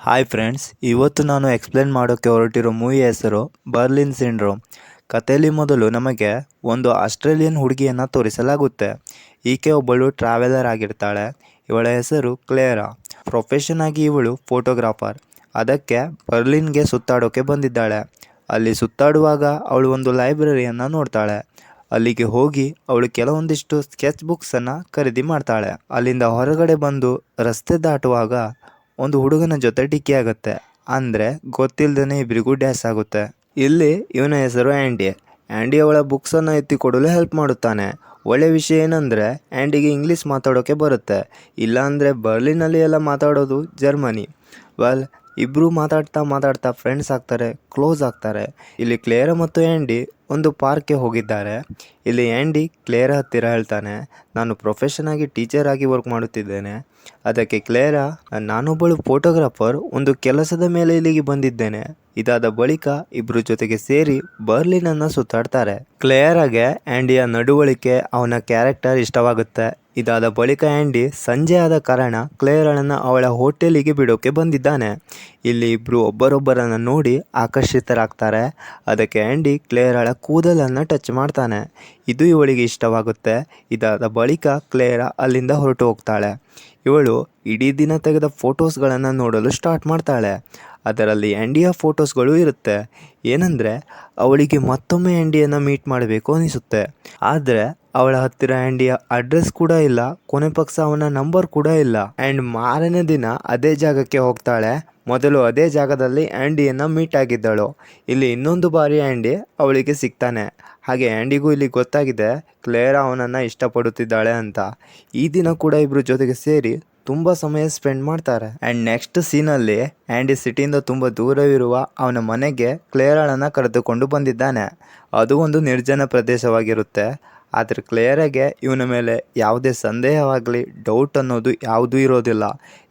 Hi friends, ಇವತ್ತು ನಾನು explain ಮಾಡೋಕ್ಕೆ ಹೊರಟಿರೋ ಮೂವಿ ಹೆಸರು ಬರ್ಲಿನ್ ಸಿಂಡ್ರೋಮ್. ಕಥೆಯಲ್ಲಿ ಮೊದಲು ನಮಗೆ ಒಂದು ಆಸ್ಟ್ರೇಲಿಯನ್ ಹುಡುಗಿಯನ್ನು ತೋರಿಸಲಾಗುತ್ತೆ. ಈಕೆ ಒಬ್ಬಳು ಟ್ರಾವೆಲರ್ ಆಗಿರ್ತಾಳೆ. ಇವಳ ಹೆಸರು ಕ್ಲೇರಾ. ಪ್ರೊಫೆಷನ್ ಆಗಿ ಇವಳು ಫೋಟೋಗ್ರಾಫರ್. ಅದಕ್ಕೆ ಬರ್ಲಿನ್ಗೆ ಸುತ್ತಾಡೋಕೆ ಬಂದಿದ್ದಾಳೆ. ಅಲ್ಲಿ ಸುತ್ತಾಡುವಾಗ ಅವಳು ಒಂದು ಲೈಬ್ರರಿಯನ್ನು ನೋಡ್ತಾಳೆ. ಅಲ್ಲಿಗೆ ಹೋಗಿ ಅವಳು ಕೆಲವೊಂದಿಷ್ಟು ಸ್ಕೆಚ್ ಬುಕ್ಸನ್ನು ಖರೀದಿ ಮಾಡ್ತಾಳೆ. ಅಲ್ಲಿಂದ ಹೊರಗಡೆ ಬಂದು ರಸ್ತೆ ದಾಟುವಾಗ ಒಂದು ಹುಡುಗನ ಜೊತೆ ಡಿಕ್ಕಿ ಆಗುತ್ತೆ. ಅಂದರೆ ಗೊತ್ತಿಲ್ಲದೇ ಇಬ್ಬರಿಗೂ ಡ್ಯಾಶ್ ಆಗುತ್ತೆ. ಇಲ್ಲಿ ಇವನ ಹೆಸರು ಆ್ಯಂಡಿ. ಆ್ಯಂಡಿ ಅವಳ ಬುಕ್ಸನ್ನು ಎತ್ತಿ ಕೊಡಲು ಹೆಲ್ಪ್ ಮಾಡುತ್ತಾನೆ. ಒಳ್ಳೆಯ ವಿಷಯ ಏನಂದರೆ ಆ್ಯಂಡಿಗೆ ಇಂಗ್ಲೀಷ್ ಮಾತಾಡೋಕ್ಕೆ ಬರುತ್ತೆ. ಇಲ್ಲಾಂದರೆ ಬರ್ಲಿನಲ್ಲಿ ಎಲ್ಲ ಮಾತಾಡೋದು ಜರ್ಮನಿ. ಇಬ್ಬರು ಮಾತಾಡ್ತಾ ಫ್ರೆಂಡ್ಸ್ ಆಗ್ತಾರೆ, ಕ್ಲೋಸ್ ಆಗ್ತಾರೆ. ಇಲ್ಲಿ ಕ್ಲೇರಾ ಮತ್ತು ಆ್ಯಂಡಿ ಒಂದು ಪಾರ್ಕ್ಗೆ ಹೋಗಿದ್ದಾರೆ. ಇಲ್ಲಿ ಆ್ಯಂಡಿ ಕ್ಲೇರಾ ಹತ್ತಿರ ಹೇಳ್ತಾನೆ, ನಾನು ಪ್ರೊಫೆಷನ್ ಆಗಿ ಟೀಚರ್ ಆಗಿ ವರ್ಕ್ ಮಾಡುತ್ತಿದ್ದೇನೆ. ಅದಕ್ಕೆ ಕ್ಲೇರಾ, ನಾನೊಬ್ಬಳು ಫೋಟೋಗ್ರಾಫರ್, ಒಂದು ಕೆಲಸದ ಮೇಲೆ ಇಲ್ಲಿಗೆ ಬಂದಿದ್ದೇನೆ. ಇದಾದ ಬಳಿಕ ಇಬ್ಬರು ಜೊತೆಗೆ ಸೇರಿ ಬರ್ಲಿನನ್ನು ಸುತ್ತಾಡ್ತಾರೆ. ಕ್ಲೇರಾಗೆ ಆ್ಯಂಡಿಯ ನಡವಳಿಕೆ, ಅವನ ಕ್ಯಾರೆಕ್ಟರ್ ಇಷ್ಟವಾಗುತ್ತೆ. ಇದಾದ ಬಳಿಕ ಆ್ಯಂಡಿ ಸಂಜೆ ಆದ ಕಾರಣ ಕ್ಲೇರಾಳನ್ನು ಅವಳ ಹೋಟೆಲಿಗೆ ಬಿಡೋಕೆ ಬಂದಿದ್ದಾನೆ. ಇಲ್ಲಿ ಇಬ್ಬರು ಒಬ್ಬರೊಬ್ಬರನ್ನು ನೋಡಿ ಆಕರ್ಷಿತರಾಗ್ತಾರೆ. ಅದಕ್ಕೆ ಆ್ಯಂಡಿ ಕ್ಲೇರಾಳ ಕೂದಲನ್ನು ಟಚ್ ಮಾಡ್ತಾನೆ. ಇದು ಇವಳಿಗೆ ಇಷ್ಟವಾಗುತ್ತೆ. ಇದಾದ ಬಳಿಕ ಕ್ಲೇರಾ ಅಲ್ಲಿಂದ ಹೊರಟು ಹೋಗ್ತಾಳೆ. ಇವಳು ಇಡೀ ದಿನ ತೆಗೆದ ಫೋಟೋಸ್ಗಳನ್ನು ನೋಡಲು ಸ್ಟಾರ್ಟ್ ಮಾಡ್ತಾಳೆ. ಅದರಲ್ಲಿ ಆ್ಯಂಡಿಯ ಫೋಟೋಸ್ಗಳು ಇರುತ್ತೆ. ಏನಂದರೆ ಅವಳಿಗೆ ಮತ್ತೊಮ್ಮೆ ಆ್ಯಂಡಿಯನ್ನು ಮೀಟ್ ಮಾಡಬೇಕು ಅನಿಸುತ್ತೆ. ಆದರೆ ಅವಳ ಹತ್ತಿರ ಆ್ಯಂಡಿಯ ಅಡ್ರೆಸ್ ಕೂಡ ಇಲ್ಲ, ಕೊನೆ ಪಕ್ಷ ಅವನ ನಂಬರ್ ಕೂಡ ಇಲ್ಲ. ಆ್ಯಂಡ್ ಮಾರನೇ ದಿನ ಅದೇ ಜಾಗಕ್ಕೆ ಹೋಗ್ತಾಳೆ. ಮೊದಲು ಅದೇ ಜಾಗದಲ್ಲಿ ಆ್ಯಂಡಿಯನ್ನು ಮೀಟ್ ಆಗಿದ್ದಳು. ಇಲ್ಲಿ ಇನ್ನೊಂದು ಬಾರಿ ಆ್ಯಂಡಿ ಅವಳಿಗೆ ಸಿಗ್ತಾನೆ. ಹಾಗೆ ಆ್ಯಂಡಿಗೂ ಇಲ್ಲಿ ಗೊತ್ತಾಗಿದೆ ಕ್ಲೇರಾ ಅವನನ್ನು ಇಷ್ಟಪಡುತ್ತಿದ್ದಾಳೆ ಅಂತ. ಈ ದಿನ ಕೂಡ ಇಬ್ಬರು ಜೊತೆಗೆ ಸೇರಿ ತುಂಬ ಸಮಯ ಸ್ಪೆಂಡ್ ಮಾಡ್ತಾರೆ. ಆ್ಯಂಡ್ ನೆಕ್ಸ್ಟ್ ಸೀನಲ್ಲಿ ಆ್ಯಂಡಿ ಸಿಟಿಯಿಂದ ತುಂಬ ದೂರವಿರುವ ಅವನ ಮನೆಗೆ ಕ್ಲೇರಾಳನ್ನು ಕರೆದುಕೊಂಡು ಬಂದಿದ್ದಾನೆ. ಅದು ಒಂದು ನಿರ್ಜನ ಪ್ರದೇಶವಾಗಿರುತ್ತೆ. ಆದರೆ ಕ್ಲೇರಾಗೆ ಇವನ ಮೇಲೆ ಯಾವುದೇ ಸಂದೇಹವಾಗಲಿ, ಡೌಟ್ ಅನ್ನೋದು ಯಾವುದೂ ಇರೋದಿಲ್ಲ.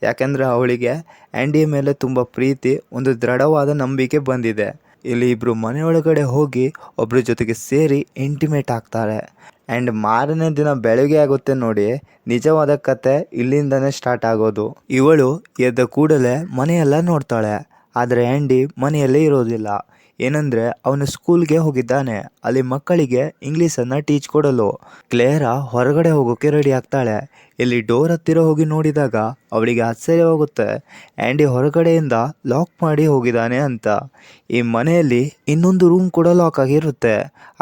ಯಾಕೆಂದರೆ ಅವಳಿಗೆ ಆ್ಯಂಡಿಯ ಮೇಲೆ ತುಂಬ ಪ್ರೀತಿ, ಒಂದು ದೃಢವಾದ ನಂಬಿಕೆ ಬಂದಿದೆ. ಇಲ್ಲಿ ಇಬ್ಬರು ಮನೆಯೊಳಗಡೆ ಹೋಗಿ ಒಬ್ಬರ ಜೊತೆಗೆ ಸೇರಿ ಇಂಟಿಮೇಟ್ ಆಗ್ತಾರೆ. ಆ್ಯಂಡ್ ಮಾರನೇ ದಿನ ಬೆಳಗ್ಗೆ ಆಗುತ್ತೆ ನೋಡಿ. ನಿಜವಾದ ಕತೆ ಇಲ್ಲಿಂದನೇ ಸ್ಟಾರ್ಟ್ ಆಗೋದು. ಇವಳು ಎದ್ದ ಕೂಡಲೇ ಮನೆಯೆಲ್ಲ ನೋಡ್ತಾಳೆ. ಆದರೆ ಆ್ಯಂಡಿ ಮನೆಯಲ್ಲೇ ಇರೋದಿಲ್ಲ. ಏನಂದರೆ ಅವನು ಸ್ಕೂಲ್ಗೆ ಹೋಗಿದ್ದಾನೆ, ಅಲ್ಲಿ ಮಕ್ಕಳಿಗೆ ಇಂಗ್ಲೀಷನ್ನು ಟೀಚ್ ಕೊಡಲು. ಕ್ಲೇರಾ ಹೊರಗಡೆ ಹೋಗೋಕ್ಕೆ ರೆಡಿ ಆಗ್ತಾಳೆ. ಇಲ್ಲಿ ಡೋರ್ ಹತ್ತಿರ ಹೋಗಿ ನೋಡಿದಾಗ ಅವಳಿಗೆ ಆಶ್ಚರ್ಯವಾಗುತ್ತೆ, ಆ್ಯಂಡಿ ಹೊರಗಡೆಯಿಂದ ಲಾಕ್ ಮಾಡಿ ಹೋಗಿದ್ದಾನೆ ಅಂತ. ಈ ಮನೆಯಲ್ಲಿ ಇನ್ನೊಂದು ರೂಮ್ ಕೂಡ ಲಾಕ್ ಆಗಿರುತ್ತೆ.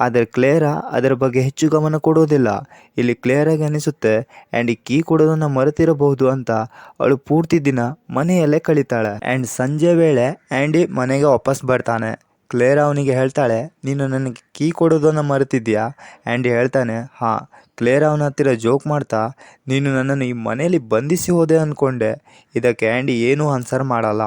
ಆದರೆ ಕ್ಲೇರಾ ಅದರ ಬಗ್ಗೆ ಹೆಚ್ಚು ಗಮನ ಕೊಡೋದಿಲ್ಲ. ಇಲ್ಲಿ ಕ್ಲೇರಾಗೆ ಅನಿಸುತ್ತೆ ಆ್ಯಂಡಿ ಕೀ ಕೊಡೋದನ್ನು ಮರೆತಿರಬಹುದು ಅಂತ. ಅವಳು ಪೂರ್ತಿ ದಿನ ಮನೆಯಲ್ಲೇ ಕಳೀತಾಳೆ. ಆ್ಯಂಡ್ ಸಂಜೆ ವೇಳೆ ಆ್ಯಂಡಿ ಮನೆಗೆ ವಾಪಸ್ ಬರ್ತಾನೆ. ಕ್ಲೇರಾ ಅವನಿಗೆ ಹೇಳ್ತಾಳೆ, ನೀನು ನನಗೆ ಕೀ ಕೊಡೋದನ್ನು ಮರೆತಿದ್ಯಾ? ಆ್ಯಂಡಿ ಹೇಳ್ತಾನೆ, ಹಾಂ. ಕ್ಲೇರಾ ಅವನ ಹತ್ತಿರ ಜೋಕ್ ಮಾಡ್ತಾ, ನೀನು ನನ್ನನ್ನು ಈ ಮನೆಯಲ್ಲಿ ಬಂಧಿಸಿ ಹೋದೆ ಅಂದ್ಕೊಂಡೆ. ಇದಕ್ಕೆ ಆ್ಯಂಡಿ ಏನೂ ಆನ್ಸರ್ ಮಾಡಲ್ಲ.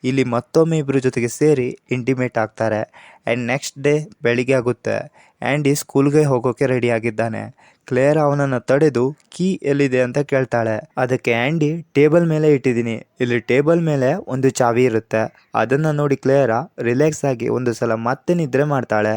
ಇಲ್ಲಿ ಮತ್ತೊಮ್ಮೆ ಇಬ್ಬರ ಜೊತೆಗೆ ಸೇರಿ ಇಂಟಿಮೇಟ್ ಆಗ್ತಾರೆ. ಆ್ಯಂಡ್ ನೆಕ್ಸ್ಟ್ ಡೇ ಬೆಳಿಗ್ಗೆ ಆಗುತ್ತೆ. ಆ್ಯಂಡಿ ಸ್ಕೂಲ್ಗೆ ಹೋಗೋಕ್ಕೆ ರೆಡಿ ಆಗಿದ್ದಾನೆ. ಕ್ಲೇರಾ ಅವನನ್ನು ತಡೆದು ಕೀ ಎಲ್ಲಿದೆ ಅಂತ ಕೇಳ್ತಾಳೆ. ಅದಕ್ಕೆ ಆ್ಯಂಡಿ, ಟೇಬಲ್ ಮೇಲೆ ಇಟ್ಟಿದ್ದೀನಿ. ಇಲ್ಲಿ ಟೇಬಲ್ ಮೇಲೆ ಒಂದು ಚಾವಿ ಇರುತ್ತೆ. ಅದನ್ನು ನೋಡಿ ಕ್ಲೇರಾ ರಿಲ್ಯಾಕ್ಸ್ ಆಗಿ ಒಂದು ಸಲ ಮತ್ತೆ ನಿದ್ರೆ ಮಾಡ್ತಾಳೆ.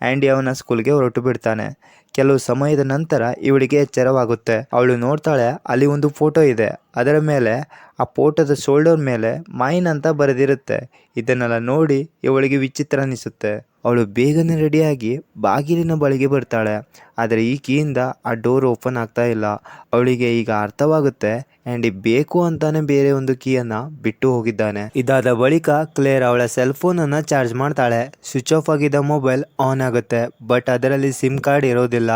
ಆ್ಯಂಡಿ ಅವನ ಸ್ಕೂಲ್ಗೆ ಹೊರಟು ಬಿಡ್ತಾನೆ. ಕೆಲವು ಸಮಯದ ನಂತರ ಇವಳಿಗೆ ಎಚ್ಚರವಾಗುತ್ತೆ. ಅವಳು ನೋಡ್ತಾಳೆ, ಅಲ್ಲಿ ಒಂದು ಫೋಟೋ ಇದೆ. ಅದರ ಮೇಲೆ ಆ ಫೋಟೋದ ಶೋಲ್ಡರ್ ಮೇಲೆ ಮೈನ್ ಅಂತ ಬರೆದಿರುತ್ತೆ. ಇದನ್ನೆಲ್ಲ ನೋಡಿ ಇವಳಿಗೆ ವಿಚಿತ್ರ ಅನಿಸುತ್ತೆ. ಅವಳು ಬೇಗನೆ ರೆಡಿಯಾಗಿ ಬಾಗಿಲಿನ ಬಳಿಗೆ ಬರ್ತಾಳೆ. ಆದರೆ ಈ ಕೀಯಿಂದ ಆ ಡೋರ್ ಓಪನ್ ಆಗ್ತಾ ಇಲ್ಲ. ಅವಳಿಗೆ ಈಗ ಅರ್ಥವಾಗುತ್ತೆ ಆ್ಯಂಡಿ ಬೇಕು ಅಂತಾನೆ ಬೇರೆ ಒಂದು ಕೀಯನ್ನು ಬಿಟ್ಟು ಹೋಗಿದ್ದಾನೆ. ಇದಾದ ಬಳಿಕ ಕ್ಲೇರಾ ಅವಳ ಸೆಲ್ ಫೋನನ್ನು ಚಾರ್ಜ್ ಮಾಡ್ತಾಳೆ. ಸ್ವಿಚ್ ಆಫ್ ಆಗಿದ್ದ ಮೊಬೈಲ್ ಆನ್ ಆಗುತ್ತೆ. ಬಟ್ ಅದರಲ್ಲಿ ಸಿಮ್ ಕಾರ್ಡ್ ಇರೋದಿಲ್ಲ.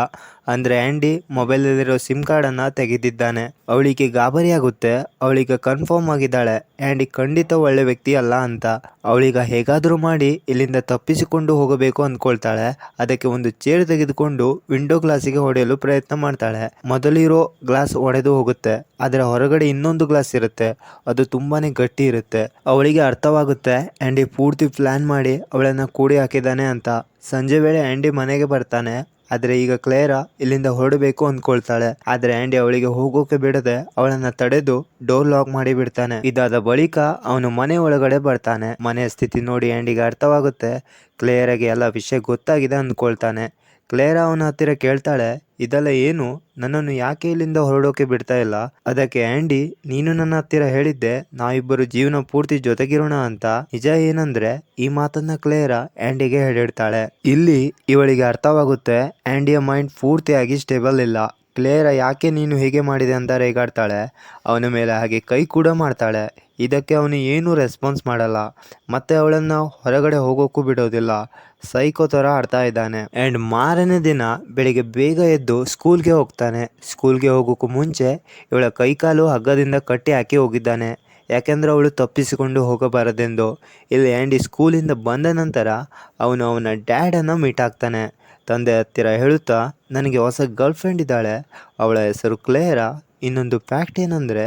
ಅಂದರೆ ಆ್ಯಂಡಿ ಮೊಬೈಲಲ್ಲಿರೋ ಸಿಮ್ ಕಾರ್ಡನ್ನು ತೆಗೆದಿದ್ದಾನೆ. ಅವಳಿಗೆ ಗಾಬರಿ ಆಗುತ್ತೆ. ಅವಳಿಗೆ ಕನ್ಫರ್ಮ್ ಆಗಿದ್ದಾಳೆ ಆ್ಯಂಡಿ ಖಂಡಿತ ಒಳ್ಳೆ ವ್ಯಕ್ತಿ ಅಲ್ಲ ಅಂತ. ಅವಳೀಗ ಹೇಗಾದರೂ ಮಾಡಿ ಇಲ್ಲಿಂದ ತಪ್ಪಿಸಿಕೊಂಡು ಹೋಗಬೇಕು ಅಂದ್ಕೊಳ್ತಾಳೆ. ಅದಕ್ಕೆ ಒಂದು ಚೇರ್ ತೆಗೆದುಕೊಂಡು ವಿಂಡೋ ಗ್ಲಾಸಿಗೆ ಹೊಡೆಯಲು ಪ್ರಯತ್ನ ಮಾಡ್ತಾಳೆ. ಮೊದಲಿರೋ ಗ್ಲಾಸ್ ಒಡೆದು ಹೋಗುತ್ತೆ. ಅದರ ಹೊರಗಡೆ ಇನ್ನೊಂದು ಗ್ಲಾಸ್ ಇರುತ್ತೆ. ಅದು ತುಂಬಾನೇ ಗಟ್ಟಿ ಇರುತ್ತೆ. ಅವಳಿಗೆ ಅರ್ಥವಾಗುತ್ತೆ ಆ್ಯಂಡಿ ಪೂರ್ತಿ ಪ್ಲಾನ್ ಮಾಡಿ ಅವಳನ್ನು ಕೂಡಿ ಹಾಕಿದ್ದಾನೆ ಅಂತ. ಸಂಜೆ ವೇಳೆ ಆ್ಯಂಡಿ ಮನೆಗೆ ಬರ್ತಾನೆ. ಆದರೆ ಈಗ ಕ್ಲೇರಾ ಇಲ್ಲಿಂದ ಹೊರಡಬೇಕು ಅಂದ್ಕೊಳ್ತಾಳೆ. ಆದರೆ ಆ್ಯಂಡಿ ಅವಳಿಗೆ ಹೋಗೋಕೆ ಬಿಡದೆ ಅವಳನ್ನು ತಡೆದು ಡೋರ್ ಲಾಕ್ ಮಾಡಿ ಬಿಡ್ತಾನೆ. ಇದಾದ ಬಳಿಕ ಅವನು ಮನೆ ಒಳಗಡೆ ಬರ್ತಾನೆ. ಮನೆಯ ಸ್ಥಿತಿ ನೋಡಿ ಆ್ಯಂಡಿಗೆ ಅರ್ಥವಾಗುತ್ತೆ. ಕ್ಲೇರಾಗೆ ಎಲ್ಲ ವಿಷಯ ಗೊತ್ತಾಗಿದೆ ಅಂದ್ಕೊಳ್ತಾನೆ. ಕ್ಲೇರಾ ಅವನ ಹತ್ತಿರ ಕೇಳ್ತಾಳೆ, ಇದೆಲ್ಲ ಏನು? ನನ್ನನ್ನು ಯಾಕೆ ಇಲ್ಲಿಂದ ಹೊರಡೋಕೆ ಬಿಡ್ತಾ ಇಲ್ಲ? ಅದಕ್ಕೆ ಆ್ಯಂಡಿ, ನೀನು ನನ್ನ ಹತ್ತಿರ ಹೇಳಿದ್ದೆ ನಾವಿಬ್ಬರು ಜೀವನ ಪೂರ್ತಿ ಜೊತೆಗಿರೋಣ ಅಂತ. ನಿಜ ಏನಂದ್ರೆ ಈ ಮಾತನ್ನ ಕ್ಲೇರಾ ಆ್ಯಂಡಿಗೆ ಹೇಳಿರ್ತಾಳೆ. ಇಲ್ಲಿ ಇವಳಿಗೆ ಅರ್ಥವಾಗುತ್ತೆ ಆ್ಯಂಡಿಯ ಮೈಂಡ್ ಪೂರ್ತಿಯಾಗಿ ಸ್ಟೇಬಲ್ ಇಲ್ಲ. ಕ್ಲೇರಾ ಯಾಕೆ ನೀನು ಹೀಗೆ ಮಾಡಿದೆ ಅಂತ ರೇಗಾಡ್ತಾಳೆ. ಅವನ ಮೇಲೆ ಹಾಗೆ ಕೈ ಕೂಡ ಮಾಡ್ತಾಳೆ. ಇದಕ್ಕೆ ಅವನು ಏನೂ ರೆಸ್ಪಾನ್ಸ್ ಮಾಡಲ್ಲ. ಮತ್ತೆ ಅವಳನ್ನು ಹೊರಗಡೆ ಹೋಗೋಕ್ಕೂ ಬಿಡೋದಿಲ್ಲ. ಸೈಕೋ ಥರ ಆಡ್ತಾ ಇದ್ದಾನೆ. ಆ್ಯಂಡ್ ಮಾರನೇ ದಿನ ಬೆಳಿಗ್ಗೆ ಬೇಗ ಎದ್ದು ಸ್ಕೂಲ್ಗೆ ಹೋಗ್ತಾನೆ. ಸ್ಕೂಲ್ಗೆ ಹೋಗೋಕ್ಕೂ ಮುಂಚೆ ಇವಳ ಕೈಕಾಲು ಹಗ್ಗದಿಂದ ಕಟ್ಟಿ ಹಾಕಿ ಹೋಗಿದ್ದಾನೆ. ಯಾಕೆಂದರೆ ಅವಳು ತಪ್ಪಿಸಿಕೊಂಡು ಹೋಗಬಾರದೆಂದು. ಇಲ್ಲಿ ಆ್ಯಂಡಿ ಸ್ಕೂಲಿಂದ ಬಂದ ನಂತರ ಅವನು ಅವನ ಡ್ಯಾಡನ್ನು ಮೀಟ್ ಆಗ್ತಾನೆ. ತಂದೆ ಹತ್ತಿರ ಹೇಳುತ್ತಾ, ನನಗೆ ಹೊಸ ಗರ್ಲ್ ಫ್ರೆಂಡ್ ಇದ್ದಾಳೆ, ಅವಳ ಹೆಸರು ಕ್ಲೇರಾ. ಇನ್ನೊಂದು ಫ್ಯಾಕ್ಟ್ ಏನಂದರೆ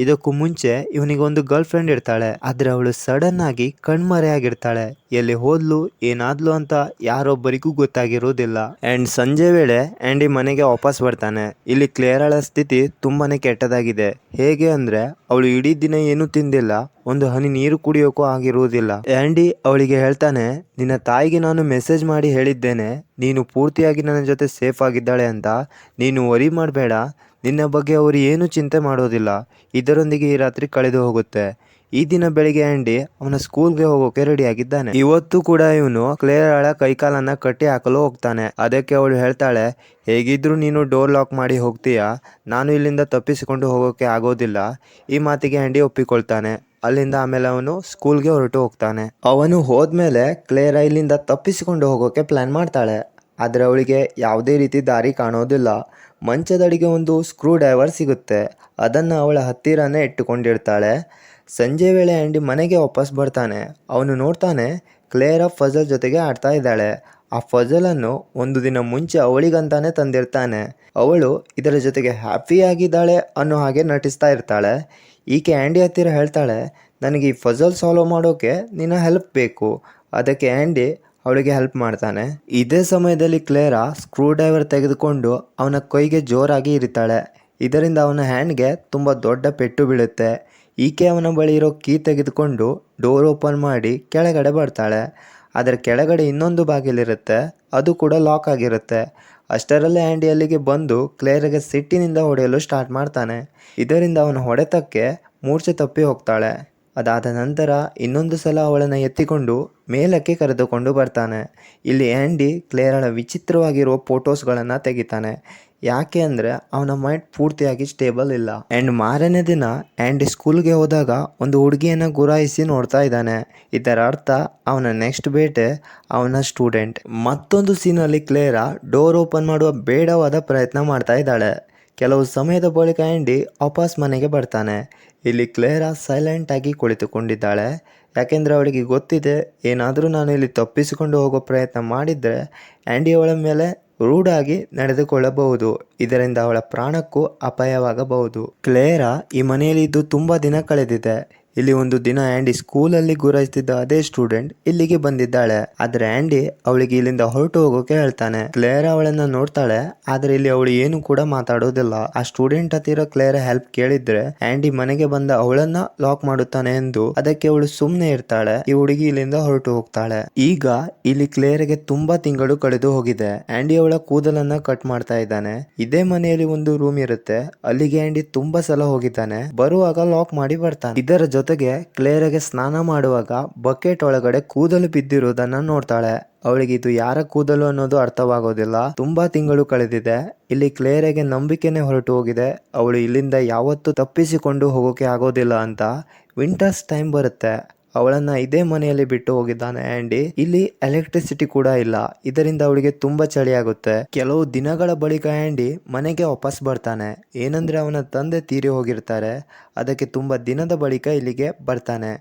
ಇದಕ್ಕೂ ಮುಂಚೆ ಇವನಿಗೆ ಒಂದು ಗರ್ಲ್ ಫ್ರೆಂಡ್ ಇರ್ತಾಳೆ. ಆದರೆ ಅವಳು ಸಡನ್ ಆಗಿ ಕಣ್ಮರೆಯಾಗಿರ್ತಾಳೆ. ಎಲ್ಲಿ ಹೋದ್ಲು ಏನಾದ್ಲು ಅಂತ ಯಾರೊಬ್ಬರಿಗೂ ಗೊತ್ತಾಗಿರೋದಿಲ್ಲ. ಆ್ಯಂಡ್ ಸಂಜೆ ವೇಳೆ ಆ್ಯಂಡಿ ಮನೆಗೆ ವಾಪಸ್ ಬರ್ತಾನೆ. ಇಲ್ಲಿ ಕ್ಲೇರಾಳ ಸ್ಥಿತಿ ತುಂಬಾನೇ ಕೆಟ್ಟದಾಗಿದೆ. ಹೇಗೆ ಅಂದರೆ ಅವಳು ಇಡೀ ದಿನ ಏನೂ ತಿಂದಿಲ್ಲ, ಒಂದು ಹನಿ ನೀರು ಕುಡಿಯೋಕ್ಕೂ ಆಗಿರುವುದಿಲ್ಲ. ಆ್ಯಂಡಿ ಅವಳಿಗೆ ಹೇಳ್ತಾನೆ, ನಿನ್ನ ತಾಯಿಗೆ ನಾನು ಮೆಸೇಜ್ ಮಾಡಿ ಹೇಳಿದ್ದೇನೆ ನೀನು ಪೂರ್ತಿಯಾಗಿ ನನ್ನ ಜೊತೆ ಸೇಫ್ ಆಗಿದ್ದಾಳೆ ಅಂತ. ನೀನು ವರಿ ಮಾಡಬೇಡ, ನಿನ್ನ ಬಗ್ಗೆ ಅವರು ಏನೂ ಚಿಂತೆ ಮಾಡೋದಿಲ್ಲ. ಇದರೊಂದಿಗೆ ಈ ರಾತ್ರಿ ಕಳೆದು ಹೋಗುತ್ತೆ. ಈ ದಿನ ಬೆಳಿಗ್ಗೆ ಆ್ಯಂಡಿ ಅವನ ಸ್ಕೂಲ್ಗೆ ಹೋಗೋಕೆ ರೆಡಿ ಆಗಿದ್ದಾನೆ. ಇವತ್ತು ಕೂಡ ಇವನು ಕ್ಲೇರಾಳ ಕೈಕಾಲನ್ನ ಕಟ್ಟಿ ಹಾಕಲು ಹೋಗ್ತಾನೆ. ಅದಕ್ಕೆ ಅವಳು ಹೇಳ್ತಾಳೆ, ಹೇಗಿದ್ರು ನೀನು ಡೋರ್ ಲಾಕ್ ಮಾಡಿ ಹೋಗ್ತೀಯಾ, ನಾನು ಇಲ್ಲಿಂದ ತಪ್ಪಿಸಿಕೊಂಡು ಹೋಗೋಕೆ ಆಗೋದಿಲ್ಲ. ಈ ಮಾತಿಗೆ ಆ್ಯಂಡಿ ಒಪ್ಪಿಕೊಳ್ತಾನೆ. ಅಲ್ಲಿಂದ ಆಮೇಲೆ ಅವನು ಸ್ಕೂಲ್ಗೆ ಹೊರಟು ಹೋಗ್ತಾನೆ. ಅವನು ಹೋದ್ಮೇಲೆ ಕ್ಲೇರಾ ಇಲ್ಲಿಂದ ತಪ್ಪಿಸಿಕೊಂಡು ಹೋಗೋಕೆ ಪ್ಲಾನ್ ಮಾಡ್ತಾಳೆ. ಆದರೆ ಅವಳಿಗೆ ಯಾವುದೇ ರೀತಿ ದಾರಿ ಕಾಣೋದಿಲ್ಲ. ಮಂಚದಡಿಗೆ ಒಂದು ಸ್ಕ್ರೂ ಡ್ರೈವರ್ ಸಿಗುತ್ತೆ. ಅದನ್ನು ಅವಳ ಹತ್ತಿರನೇ ಇಟ್ಟುಕೊಂಡಿರ್ತಾಳೆ. ಸಂಜೆ ವೇಳೆ ಆ್ಯಂಡಿ ಮನೆಗೆ ವಾಪಸ್ ಬರ್ತಾನೆ. ಅವನು ನೋಡ್ತಾನೆ ಕ್ಲೇರಾ ಫಜಲ್ ಜೊತೆಗೆ ಆಡ್ತಾ ಇದ್ದಾಳೆ. ಆ ಫಜಲನ್ನು ಒಂದು ದಿನ ಮುಂಚೆ ಅವಳಿಗಂತಾನೆ ತಂದಿರ್ತಾನೆ. ಅವಳು ಇದರ ಜೊತೆಗೆ ಹ್ಯಾಪಿಯಾಗಿದ್ದಾಳೆ ಅನ್ನೋ ಹಾಗೆ ನಟಿಸ್ತಾ ಇರ್ತಾಳೆ. ಈಕೆ ಆ್ಯಂಡಿ ಹತ್ತಿರ ಹೇಳ್ತಾಳೆ, ನನಗೆ ಈ ಫಜಲ್ ಸಾಲ್ವ್ ಮಾಡೋಕೆ ನಿನ್ನ ಹೆಲ್ಪ್ ಬೇಕು. ಅದಕ್ಕೆ ಆ್ಯಂಡಿ ಅವಳಿಗೆ ಹೆಲ್ಪ್ ಮಾಡ್ತಾನೆ. ಇದೇ ಸಮಯದಲ್ಲಿ ಕ್ಲೇರಾ ಸ್ಕ್ರೂ ಡ್ರೈವರ್ ತೆಗೆದುಕೊಂಡು ಅವನ ಕೈಗೆ ಜೋರಾಗಿ ಇರಿತಾಳೆ. ಇದರಿಂದ ಅವನ ಹ್ಯಾಂಡ್ಗೆ ತುಂಬ ದೊಡ್ಡ ಪೆಟ್ಟು ಬೀಳುತ್ತೆ. ಈಕೆ ಅವನ ಬಳಿ ಇರೋ ಕೀ ತೆಗೆದುಕೊಂಡು ಡೋರ್ ಓಪನ್ ಮಾಡಿ ಕೆಳಗಡೆ ಬರ್ತಾಳೆ. ಅದರ ಕೆಳಗಡೆ ಇನ್ನೊಂದು ಬಾಗಿಲಿರುತ್ತೆ, ಅದು ಕೂಡ ಲಾಕ್ ಆಗಿರುತ್ತೆ. ಅಷ್ಟರಲ್ಲೇ ಆ್ಯಂಡಿ ಅಲ್ಲಿಗೆ ಬಂದು ಕ್ಲೇರಾಗೆ ಸಿಟ್ಟಿನಿಂದ ಹೊಡೆಯಲು ಸ್ಟಾರ್ಟ್ ಮಾಡ್ತಾನೆ. ಇದರಿಂದ ಅವನ ಹೊಡೆತಕ್ಕೆ ಮೂರ್ಛೆ ತಪ್ಪಿ ಹೋಗ್ತಾಳೆ. ಅದಾದ ನಂತರ ಇನ್ನೊಂದು ಸಲ ಅವಳನ್ನು ಎತ್ತಿಕೊಂಡು ಮೇಲಕ್ಕೆ ಕರೆದುಕೊಂಡು ಬರ್ತಾನೆ. ಇಲ್ಲಿ ಆ್ಯಂಡಿ ಕ್ಲೇರಾಳ ವಿಚಿತ್ರವಾಗಿರುವ ಫೋಟೋಸ್ಗಳನ್ನು ತೆಗಿತಾನೆ. ಯಾಕೆ ಅಂದರೆ ಅವನ ಮೈಂಡ್ ಪೂರ್ತಿಯಾಗಿ ಸ್ಟೇಬಲ್ ಇಲ್ಲ. ಆ್ಯಂಡ್ ಮಾರನೇ ದಿನ ಆ್ಯಂಡಿ ಸ್ಕೂಲ್ಗೆ ಹೋದಾಗ ಒಂದು ಹುಡುಗಿಯನ್ನು ಗುರಾಯಿಸಿ ನೋಡ್ತಾ ಇದ್ದಾನೆ. ಇದರ ಅರ್ಥ ಅವನ ನೆಕ್ಸ್ಟ್ ಬೇಟೆ ಅವನ ಸ್ಟೂಡೆಂಟ್. ಮತ್ತೊಂದು ಸೀನಲ್ಲಿ ಕ್ಲೇರಾ ಡೋರ್ ಓಪನ್ ಮಾಡುವ ಬೇಡವಾದ ಪ್ರಯತ್ನ ಮಾಡ್ತಾ ಇದ್ದಾಳೆ. ಕೆಲವು ಸಮಯದ ಬಳಿಕ ಆ್ಯಂಡಿ ವಾಪಸ್ ಮನೆಗೆ ಬರ್ತಾನೆ. ಇಲ್ಲಿ ಕ್ಲೇರಾ ಸೈಲೆಂಟಾಗಿ ಕುಳಿತುಕೊಂಡಿದ್ದಾಳೆ. ಯಾಕೆಂದರೆ ಅವಳಿಗೆ ಗೊತ್ತಿದೆ, ಏನಾದರೂ ನಾನು ಇಲ್ಲಿ ತಪ್ಪಿಸಿಕೊಂಡು ಹೋಗೋ ಪ್ರಯತ್ನ ಮಾಡಿದರೆ ಆ್ಯಂಡಿ ಅವಳ ಮೇಲೆ ರೂಢಾಗಿ ನಡೆದುಕೊಳ್ಳಬಹುದು. ಇದರಿಂದ ಅವಳ ಪ್ರಾಣಕ್ಕೂ ಅಪಾಯವಾಗಬಹುದು. ಕ್ಲೇರಾ ಈ ಮನೆಯಲ್ಲಿ ಇದ್ದು ತುಂಬ ದಿನ ಕಳೆದಿದೆ. ಇಲ್ಲಿ ಒಂದು ದಿನ ಆ್ಯಂಡಿ ಸ್ಕೂಲಲ್ಲಿ ಗುರಾಯಿಸ್ತಿದ್ದ ಅದೇ ಸ್ಟೂಡೆಂಟ್ ಇಲ್ಲಿಗೆ ಬಂದಿದ್ದಾಳೆ. ಆದರೆ ಆ್ಯಂಡಿ ಅವಳಿಗೆ ಇಲ್ಲಿಂದ ಹೊರಟು ಹೋಗೋಕೆ ಹೇಳ್ತಾನೆ. ಕ್ಲೇರಾ ಅವಳನ್ನ ನೋಡ್ತಾಳೆ, ಆದರೆ ಇಲ್ಲಿ ಅವಳು ಏನು ಕೂಡ ಮಾತಾಡೋದಿಲ್ಲ. ಆ ಸ್ಟೂಡೆಂಟ್ ಹತ್ತಿರ ಕ್ಲೇರಾ ಹೆಲ್ಪ್ ಕೇಳಿದ್ರೆ ಆ್ಯಂಡಿ ಮನೆಗೆ ಬಂದ ಅವಳನ್ನ ಲಾಕ್ ಮಾಡುತ್ತಾನೆ ಎಂದು ಅದಕ್ಕೆ ಅವಳು ಸುಮ್ಮನೆ ಇರ್ತಾಳೆ. ಈ ಹುಡುಗಿ ಇಲ್ಲಿಂದ ಹೊರಟು ಹೋಗ್ತಾಳೆ. ಈಗ ಇಲ್ಲಿ ಕ್ಲೇರಾಗೆ ತುಂಬಾ ತಿಂಗಳು ಕಳೆದು ಹೋಗಿದೆ. ಆ್ಯಂಡಿ ಅವಳ ಕೂದಲನ್ನ ಕಟ್ ಮಾಡ್ತಾ ಇದ್ದಾನೆ. ಇದೇ ಮನೆಯಲ್ಲಿ ಒಂದು ರೂಮ್ ಇರುತ್ತೆ, ಅಲ್ಲಿಗೆ ಆ್ಯಂಡಿ ತುಂಬಾ ಸಲ ಹೋಗಿದ್ದಾನೆ. ಬರುವಾಗ ಲಾಕ್ ಮಾಡಿ ಬರ್ತಾನೆ. ಇದರ ಜೊತೆಗೆ ಕ್ಲೇರಾಗೆ ಸ್ನಾನ ಮಾಡುವಾಗ ಬಕೆಟ್ ಒಳಗಡೆ ಕೂದಲು ಬಿದ್ದಿರುವುದನ್ನ ನೋಡ್ತಾಳೆ. ಅವಳಿಗೆ ಇದು ಯಾರ ಕೂದಲು ಅನ್ನೋದು ಅರ್ಥವಾಗೋದಿಲ್ಲ. ತುಂಬಾ ತಿಂಗಳು ಕಳೆದಿದೆ. ಇಲ್ಲಿ ಕ್ಲೇರಾಗೆ ನಂಬಿಕೆನೆ ಹೊರಟು ಹೋಗಿದೆ. ಅವಳು ಇಲ್ಲಿಂದ ಯಾವತ್ತೂ ತಪ್ಪಿಸಿಕೊಂಡು ಹೋಗೋಕೆ ಆಗೋದಿಲ್ಲ ಅಂತ. ವಿಂಟರ್ಸ್ ಟೈಮ್ ಬರುತ್ತೆ. ಅವಳನ್ನ ಇದೇ ಮನೆಯಲ್ಲಿ ಬಿಟ್ಟು ಹೋಗಿದ್ದಾನೆ ಆ್ಯಂಡಿ. ಇಲ್ಲಿ ಎಲೆಕ್ಟ್ರಿಸಿಟಿ ಕೂಡ ಇಲ್ಲ. ಇದರಿಂದ ಅವಳಿಗೆ ತುಂಬಾ ಚಳಿ ಆಗುತ್ತೆ. ಕೆಲವು ದಿನಗಳ ಬಳಿಕ ಆ್ಯಂಡಿ ಮನೆಗೆ ವಾಪಸ್ ಬರ್ತಾನೆ. ಏನಂದ್ರೆ ಅವನ ತಂದೆ ತೀರಿ ಹೋಗಿರ್ತಾರೆ. ಅದಕ್ಕೆ ತುಂಬಾ ದಿನದ ಬಳಿಕ ಇಲ್ಲಿಗೆ ಬರ್ತಾನೆ.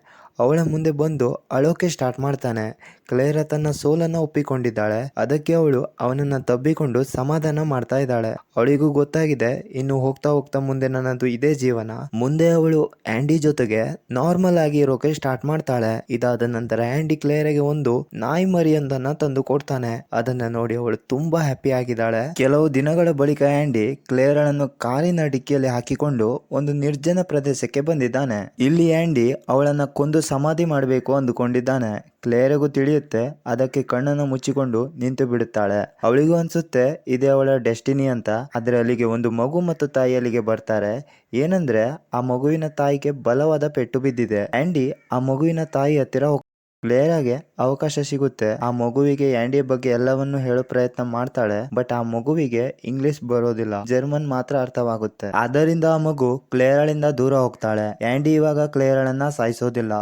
ಅವಳ ಮುಂದೆ ಬಂದು ಅಳೋಕೆ ಸ್ಟಾರ್ಟ್ ಮಾಡ್ತಾನೆ. ಕ್ಲೇರಾ ತನ್ನ ಸೋಲನ್ನು ಒಪ್ಪಿಕೊಂಡಿದ್ದಾಳೆ. ಅದಕ್ಕೆ ಅವಳು ಅವನನ್ನ ತಬ್ಬಿಕೊಂಡು ಸಮಾಧಾನ ಮಾಡ್ತಾ ಇದ್ದಾಳೆ. ಅವಳಿಗೂ ಗೊತ್ತಾಗಿದೆ, ಇನ್ನು ಹೋಗ್ತಾ ಹೋಗ್ತಾ ಮುಂದೆ ನನ್ನದು ಇದೇ ಜೀವನ. ಮುಂದೆ ಅವಳು ಆ್ಯಂಡಿ ಜೊತೆಗೆ ನಾರ್ಮಲ್ ಆಗಿ ಇರೋಕೆ ಸ್ಟಾರ್ಟ್ ಮಾಡ್ತಾಳೆ. ಇದಾದ ನಂತರ ಆ್ಯಂಡಿ ಕ್ಲೇರಾಗೆ ಒಂದು ನಾಯಿ ಮರಿಯೊಂದನ್ನ ತಂದು ಕೊಡ್ತಾನೆ. ಅದನ್ನ ನೋಡಿ ಅವಳು ತುಂಬಾ ಹ್ಯಾಪಿ ಆಗಿದ್ದಾಳೆ. ಕೆಲವು ದಿನಗಳ ಬಳಿಕ ಆ್ಯಂಡಿ ಕ್ಲೇರಾಳನ್ನು ಕಾರಿನ ಡಿಕ್ಕಿಯಲ್ಲಿ ಹಾಕಿಕೊಂಡು ಒಂದು ನಿರ್ಜನ ಪ್ರದೇಶಕ್ಕೆ ಬಂದಿದ್ದಾನೆ. ಇಲ್ಲಿ ಆಂಡಿ ಅವಳನ್ನ ಕೊಂದು ಸಮಾಧಿ ಮಾಡಬೇಕು ಅಂದುಕೊಂಡಿದ್ದಾನೆ. ಕ್ಲೇರಿಗೂ ತಿಳಿಯುತ್ತೆ, ಅದಕ್ಕೆ ಕಣ್ಣನ್ನು ಮುಚ್ಚಿಕೊಂಡು ನಿಂತು ಬಿಡುತ್ತಾಳೆ. ಅವಳಿಗೂ ಅನ್ಸುತ್ತೆ ಇದೇ ಅವಳ ಡೆಸ್ಟಿನಿ ಅಂತ. ಆದ್ರೆ ಅಲ್ಲಿಗೆ ಒಂದು ಮಗು ಮತ್ತು ತಾಯಿ ಅಲ್ಲಿಗೆ ಬರ್ತಾರೆ. ಏನಂದ್ರೆ ಆ ಮಗುವಿನ ತಾಯಿಗೆ ಬಲವಾದ ಪೆಟ್ಟು ಬಿದ್ದಿದೆ. ಆಂಡಿ ಆ ಮಗುವಿನ ತಾಯಿ ಹತ್ತಿರ ಕ್ಲೇರಾಗೆ ಅವಕಾಶ ಸಿಗುತ್ತೆ. ಆ ಮಗುವಿಗೆ ಆಂಡಿ ಬಗ್ಗೆ ಎಲ್ಲವನ್ನು ಹೇಳೋ ಪ್ರಯತ್ನ ಮಾಡ್ತಾಳೆ. ಬಟ್ ಆ ಮಗುವಿಗೆ ಇಂಗ್ಲಿಷ್ ಬರೋದಿಲ್ಲ, ಜರ್ಮನ್ ಮಾತ್ರ ಅರ್ಥವಾಗುತ್ತೆ. ಆದ್ದರಿಂದ ಆ ಮಗು ಕ್ಲೇರಾಳಿಂದ ದೂರ ಹೋಗ್ತಾಳೆ. ಆಂಡಿ ಇವಾಗ ಕ್ಲೇರಾಳನ್ನ ಸಾಯಿಸೋದಿಲ್ಲ,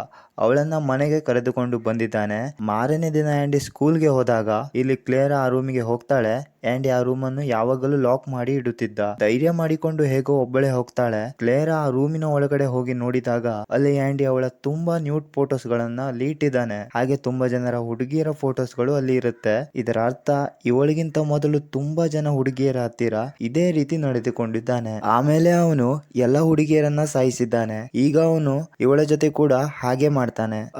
ಅವಳನ್ನ ಮನೆಗೆ ಕರೆದುಕೊಂಡು ಬಂದಿದ್ದಾನೆ. ಮಾರನೇ ದಿನ ಆಂಡಿ ಸ್ಕೂಲ್ಗೆ ಹೋದಾಗ ಇಲ್ಲಿ ಕ್ಲೇರಾ ಆ ರೂಮಿಗೆ ಹೋಗ್ತಾಳೆ. ಆಂಡಿ ಆ ರೂಮನ್ನು ಯಾವಾಗಲೂ ಲಾಕ್ ಮಾಡಿ ಇಡುತ್ತಿದ್ದ. ಧೈರ್ಯ ಮಾಡಿಕೊಂಡು ಹೇಗೋ ಒಬ್ಬಳೇ ಹೋಗ್ತಾಳೆ. ಕ್ಲೇರಾ ಆ ರೂಮಿನ ಒಳಗಡೆ ಹೋಗಿ ನೋಡಿದಾಗ ಅಲ್ಲಿ ಆಂಡಿ ಅವಳ ತುಂಬಾ ನ್ಯೂಡ್ ಫೋಟೋಸ್ ಗಳನ್ನ ಅಲ್ಲಿ ಇಟ್ಟಿದ್ದಾನೆ. ಹಾಗೆ ತುಂಬಾ ಜನರ ಹುಡುಗಿಯರ ಫೋಟೋಸ್ ಗಳು ಅಲ್ಲಿ ಇರುತ್ತೆ. ಇದರ ಅರ್ಥ ಇವಳಿಗಿಂತ ಮೊದಲು ತುಂಬಾ ಜನ ಹುಡುಗಿಯರ ಹತ್ತಿರ ಇದೇ ರೀತಿ ನಡೆದುಕೊಂಡಿದ್ದಾನೆ. ಆಮೇಲೆ ಅವನು ಎಲ್ಲ ಹುಡುಗಿಯರನ್ನ ಸಾಯಿಸಿದ್ದಾನೆ. ಈಗ ಅವನು ಇವಳ ಜೊತೆ ಕೂಡ ಹಾಗೆ ಮಾಡ್ತಾನೆ.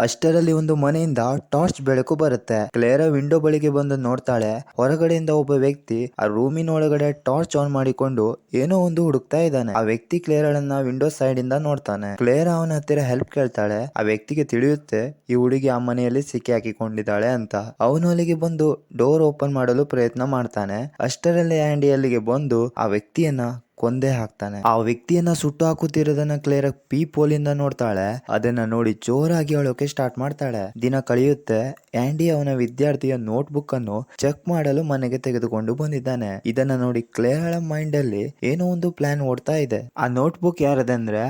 ಅಷ್ಟರಲ್ಲಿ ಒಂದು ಮನೆಯಿಂದ ಟಾರ್ಚ್ ಬೆಳಕು ಬರುತ್ತೆ. ಕ್ಲೇರಾ ವಿಂಡೋ ಬಳಿಗೆ ಬಂದು ನೋಡ್ತಾಳೆ. ಹೊರಗಡೆಯಿಂದ ಒಬ್ಬ ವ್ಯಕ್ತಿ ಆ ರೂಮಿನ ಒಳಗಡೆ ಟಾರ್ಚ್ ಆನ್ ಮಾಡಿಕೊಂಡು ಏನೋ ಒಂದು ಹುಡುಕ್ತಾ ಇದ್ದಾನೆ. ಆ ವ್ಯಕ್ತಿ ಕ್ಲೇರಾಳನ್ನ ವಿಂಡೋ ಸೈಡ್ ಇಂದ ನೋಡ್ತಾನೆ. ಕ್ಲೇರಾ ಅವನ ಹತ್ತಿರ ಹೆಲ್ಪ್ ಕೇಳ್ತಾಳೆ. ಆ ವ್ಯಕ್ತಿಗೆ ತಿಳಿಯುತ್ತೆ ಈ ಹುಡುಗಿ ಆ ಮನೆಯಲ್ಲಿ ಸಿಕ್ಕಿ ಹಾಕಿಕೊಂಡಿದ್ದಾಳೆ ಅಂತ. ಅವನು ಅಲ್ಲಿಗೆ ಬಂದು ಡೋರ್ ಓಪನ್ ಮಾಡಲು ಪ್ರಯತ್ನ ಮಾಡ್ತಾನೆ. ಅಷ್ಟರಲ್ಲಿ ಆಂಡಿ ಅಲ್ಲಿಗೆ ಬಂದು ಆ ವ್ಯಕ್ತಿಯನ್ನ ಕೊಂದೇ ಹಾಕ್ತಾನೆ. ಆ ವ್ಯಕ್ತಿಯನ್ನ ಸುಟ್ಟು ಹಾಕುತ್ತಿರೋದನ್ನ ಕ್ಲೇರಾ ಪೀಪೋಲಿಂದ ನೋಡ್ತಾಳೆ. ಅದನ್ನ ನೋಡಿ ಜೋರಾಗಿ ಅಳೋಕೆ ಸ್ಟಾರ್ಟ್ ಮಾಡ್ತಾಳೆ. ದಿನ ಕಳೆಯುತ್ತೆ. ಆಂಡಿ ಅವನ ವಿದ್ಯಾರ್ಥಿಯ ನೋಟ್ ಬುಕ್ ಅನ್ನು ಚೆಕ್ ಮಾಡಲು ಮನೆಗೆ ತೆಗೆದುಕೊಂಡು ಬಂದಿದ್ದಾನೆ. ಇದನ್ನ ನೋಡಿ ಕ್ಲೇರಾಳ ಮೈಂಡ್ ಅಲ್ಲಿ ಏನೋ ಒಂದು ಪ್ಲಾನ್ ಓಡ್ತಾ ಇದೆ. ಆ ನೋಟ್ ಬುಕ್ ಯಾರದಂದ್ರೆ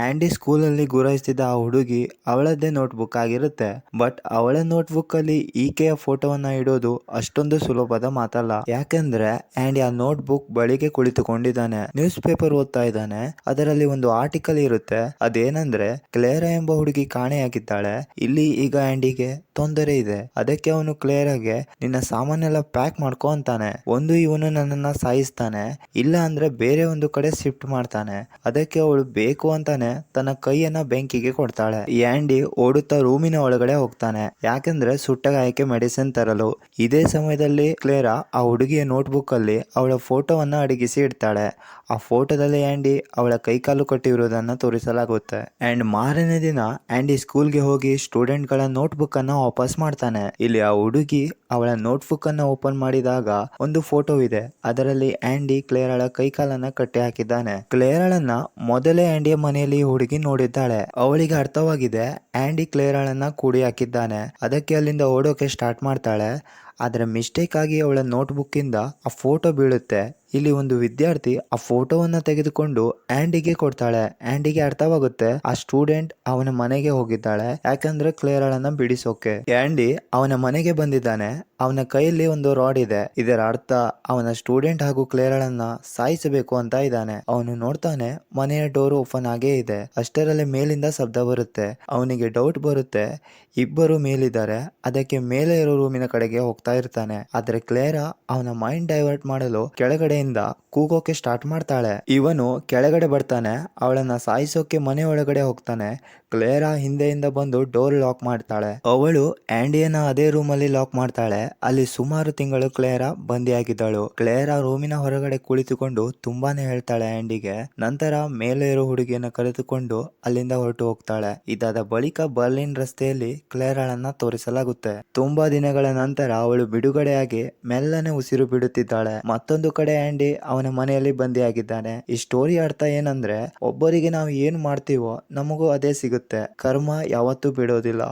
ಆಂಡಿ ಸ್ಕೂಲಲ್ಲಿ ಗುರಾಯಿಸ್ತಿದ್ದ ಆ ಹುಡುಗಿ ಅವಳದ್ದೇ ನೋಟ್ಬುಕ್ ಆಗಿರುತ್ತೆ. ಬಟ್ ಅವಳ ನೋಟ್ಬುಕ್ ಅಲ್ಲಿ ಈಕೆಯ ಫೋಟೋವನ್ನ ಇಡೋದು ಅಷ್ಟೊಂದು ಸುಲಭದ ಮಾತಲ್ಲ. ಯಾಕಂದ್ರೆ ಆಂಡಿ ಆ ನೋಟ್ಬುಕ್ ಬಳಿಗೆ ಕುಳಿತುಕೊಂಡಿದ್ದಾನೆ, ನ್ಯೂಸ್ ಪೇಪರ್ ಓದ್ತಾ ಇದ್ದಾನೆ. ಅದರಲ್ಲಿ ಒಂದು ಆರ್ಟಿಕಲ್ ಇರುತ್ತೆ. ಅದೇನಂದ್ರೆ ಕ್ಲೇರಾ ಎಂಬ ಹುಡುಗಿ ಕಾಣೆಯಾಗಿದ್ದಾಳೆ. ಇಲ್ಲಿ ಈಗ ಆಂಡಿಗೆ ತೊಂದರೆ ಇದೆ. ಅದಕ್ಕೆ ಅವನು ಕ್ಲೇರಾಗೆ ನಿನ್ನ ಸಾಮಾನೆಲ್ಲ ಪ್ಯಾಕ್ ಮಾಡ್ಕೊ ಅಂತಾನೆ. ಒಂದು ಇವನು ನನ್ನನ್ನ ಸಾಯಿಸ್ತಾನೆ, ಇಲ್ಲ ಅಂದ್ರೆ ಬೇರೆ ಒಂದು ಕಡೆ ಶಿಫ್ಟ್ ಮಾಡ್ತಾನೆ. ಅದಕ್ಕೆ ಅವಳು ಬೇಕು ಅಂತಾನೆ ತನ್ನ ಕೈಯನ್ನ ಬೆಂಕಿಗೆ ಕೊಡ್ತಾಳೆ. ಆಂಡಿ ಓಡುತ್ತಾ ರೂಮಿನ ಒಳಗಡೆ ಹೋಗ್ತಾನೆ, ಯಾಕಂದ್ರೆ ಸುಟ್ಟ ಗಾಯಕ್ಕೆ ಮೆಡಿಸಿನ್ ತರಲು. ಇದೇ ಸಮಯದಲ್ಲಿ ಕ್ಲೇರಾ ಆ ಹುಡುಗಿಯ ನೋಟ್ಬುಕ್ ಅಲ್ಲಿ ಅವಳ ಫೋಟೋವನ್ನ ಅಡಗಿಸಿ ಇಡ್ತಾಳೆ. ಆ ಫೋಟೋದಲ್ಲಿ ಆಂಡಿ ಅವಳ ಕೈಕಾಲು ಕಟ್ಟಿರುವುದನ್ನ ತೋರಿಸಲಾಗುತ್ತೆ. ಅಂಡ್ ಮಾರನೇ ದಿನ ಆಂಡಿ ಸ್ಕೂಲ್ಗೆ ಹೋಗಿ ಸ್ಟೂಡೆಂಟ್ ಗಳ ನೋಟ್ಬುಕ್ ಅನ್ನ ವಾಪಸ್ ಮಾಡ್ತಾನೆ. ಇಲ್ಲಿ ಆ ಹುಡುಗಿ ಅವಳ ನೋಟ್ಬುಕ್ ಅನ್ನ ಓಪನ್ ಮಾಡಿದಾಗ ಒಂದು ಫೋಟೋ ಇದೆ. ಅದರಲ್ಲಿ ಆಂಡಿ ಕ್ಲೇರಾಳ ಕೈಕಾಲನ್ನ ಕಟ್ಟಿ ಹಾಕಿದ್ದಾನೆ. ಕ್ಲೇರಾಳನ್ನ ಮೊದಲೇ ಆಂಡಿಯ ಮನೆಯಲ್ಲಿ ಹುಡುಗಿ ನೋಡಿದ್ದಾಳೆ. ಅವಳಿಗೆ ಅರ್ಥವಾಗಿದೆ ಆಂಡಿ ಕ್ಲೇರಾಳನ್ನ ಕೂಡಿ ಹಾಕಿದ್ದಾನೆ. ಅದಕ್ಕೆ ಅಲ್ಲಿಂದ ಓಡೋಕೆ ಸ್ಟಾರ್ಟ್ ಮಾಡ್ತಾಳೆ. ಆದ್ರೆ ಮಿಸ್ಟೇಕ್ ಆಗಿ ಅವಳ ನೋಟ್ಬುಕ್ ಇಂದ ಆ ಫೋಟೋ ಬೀಳುತ್ತೆ. ಇಲ್ಲಿ ಒಂದು ವಿದ್ಯಾರ್ಥಿ ಆ ಫೋಟೋವನ್ನ ತೆಗೆದುಕೊಂಡು ಆಂಡಿಗೆ ಕೊಡ್ತಾಳೆ. ಆಂಡಿಗೆ ಅರ್ಥವಾಗುತ್ತೆ ಆ ಸ್ಟೂಡೆಂಟ್ ಅವನ ಮನೆಗೆ ಹೋಗಿದ್ದಾಳೆ, ಯಾಕಂದ್ರೆ ಕ್ಲೇರಾಳನ್ನ ಬಿಡಿಸೋಕೆ. ಆಂಡಿ ಅವನ ಮನೆಗೆ ಬಂದಿದ್ದಾನೆ. ಅವನ ಕೈಯಲ್ಲಿ ಒಂದು ರಾಡ್ ಇದೆ. ಇದರ ಅರ್ಥ ಅವನ ಸ್ಟೂಡೆಂಟ್ ಹಾಗೂ ಕ್ಲೇರಾಳನ್ನ ಸಾಯಿಸಬೇಕು ಅಂತ ಇದ್ದಾನೆ. ಅವನು ನೋಡ್ತಾನೆ ಮನೆಯ ಡೋರ್ ಓಪನ್ ಆಗೇ ಇದೆ. ಅಷ್ಟರಲ್ಲಿ ಮೇಲಿಂದ ಶಬ್ದ ಬರುತ್ತೆ. ಅವನಿಗೆ ಡೌಟ್ ಬರುತ್ತೆ, ಇಬ್ಬರು ಮೇಲಿದ್ದಾರೆ. ಅದಕ್ಕೆ ಮೇಲೆ ಇರೋ ರೂಮಿನ ಕಡೆಗೆ ಹೋಗ್ತಾ ಇರ್ತಾನೆ. ಆದ್ರೆ ಕ್ಲೇರಾ ಅವನ ಮೈಂಡ್ ಡೈವರ್ಟ್ ಮಾಡಲು ಕೆಳಗಡೆಯಿಂದ ಕೂಗೋಕೆ ಸ್ಟಾರ್ಟ್ ಮಾಡ್ತಾಳೆ. ಇವನು ಕೆಳಗಡೆ ಬರ್ತಾನೆ. ಅವಳನ್ನ ಸಾಯಿಸೋಕೆ ಮನೆ ಒಳಗಡೆ ಹೋಗ್ತಾನೆ. ಕ್ಲೇರಾ ಹಿಂದೆಯಿಂದ ಬಂದು ಡೋರ್ ಲಾಕ್ ಮಾಡ್ತಾಳೆ. ಅವಳು ಆಂಡಿಯನ್ನ ಅದೇ ರೂಮ್ ಅಲ್ಲಿ ಲಾಕ್ ಮಾಡ್ತಾಳೆ. ಅಲ್ಲಿ ಸುಮಾರು ತಿಂಗಳು ಕ್ಲೇರಾ ಬಂದಿಯಾಗಿದ್ದಳು. ಕ್ಲೇರಾ ರೂಮಿನ ಹೊರಗಡೆ ಕುಳಿತುಕೊಂಡು ತುಂಬಾನೇ ಹೇಳ್ತಾಳೆ ಆಂಡಿಗೆ. ನಂತರ ಮೇಲೆ ಇರೋ ಹುಡುಗಿಯನ್ನ ಕರೆದುಕೊಂಡು ಅಲ್ಲಿಂದ ಹೊರಟು ಹೋಗ್ತಾಳೆ. ಇದಾದ ಬಳಿಕ ಬರ್ಲಿನ್ ರಸ್ತೆಯಲ್ಲಿ ಕ್ಲೇರಾಳನ್ನ ತೋರಿಸಲಾಗುತ್ತೆ. ತುಂಬಾ ದಿನಗಳ ನಂತರ ಅವಳು ಬಿಡುಗಡೆಯಾಗಿ ಮೆಲ್ಲನೆ ಉಸಿರು ಬಿಡುತ್ತಿದ್ದಾಳೆ. ಮತ್ತೊಂದು ಕಡೆ ಆಂಡಿ ಅವನ ಮನೆಯಲ್ಲಿ ಬಂದಿಯಾಗಿದ್ದಾನೆ. ಈ ಸ್ಟೋರಿ ಅರ್ಥ ಏನಂದ್ರೆ ಒಬ್ಬರಿಗೆ ನಾವು ಏನು ಮಾಡ್ತೀವೋ ನಮಗೂ ಅದೇ ಸಿಗುತ್ತೆ. ಕರ್ಮ ಯಾವತ್ತೂ ಬಿಡೋದಿಲ್ಲ.